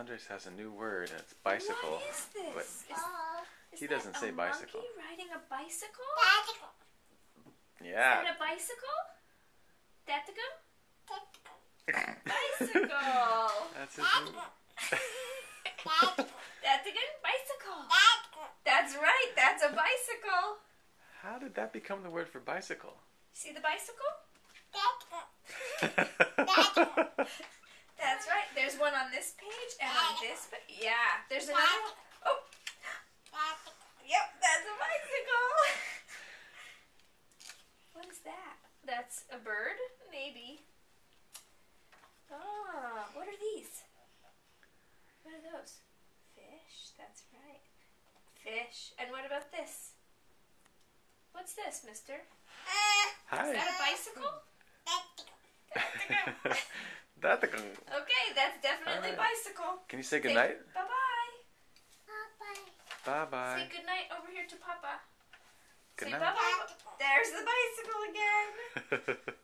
Andres has a new word, and it's bicycle. What is this? But he doesn't say bicycle. A monkey riding a bicycle? Yeah. Is that a bicycle? Datigo? Bicycle. That's his new. Datigo? Bicycle. That's right. That's a bicycle. How did that become the word for bicycle? See the bicycle? That's right. There's one on this page and on this page. Yeah. There's another one. Oh. Yep, that's a bicycle. What is that? That's a bird? Maybe. Ah, what are these? What are those? Fish. That's right. Fish. And what about this? What's this, mister? Hi. Is that a bicycle? Datigo. Okay, that's definitely All right. bicycle. Can you say goodnight? Bye-bye. Bye-bye. Say goodnight over here to Papa. Good Say night. bye-bye. There's the bicycle again.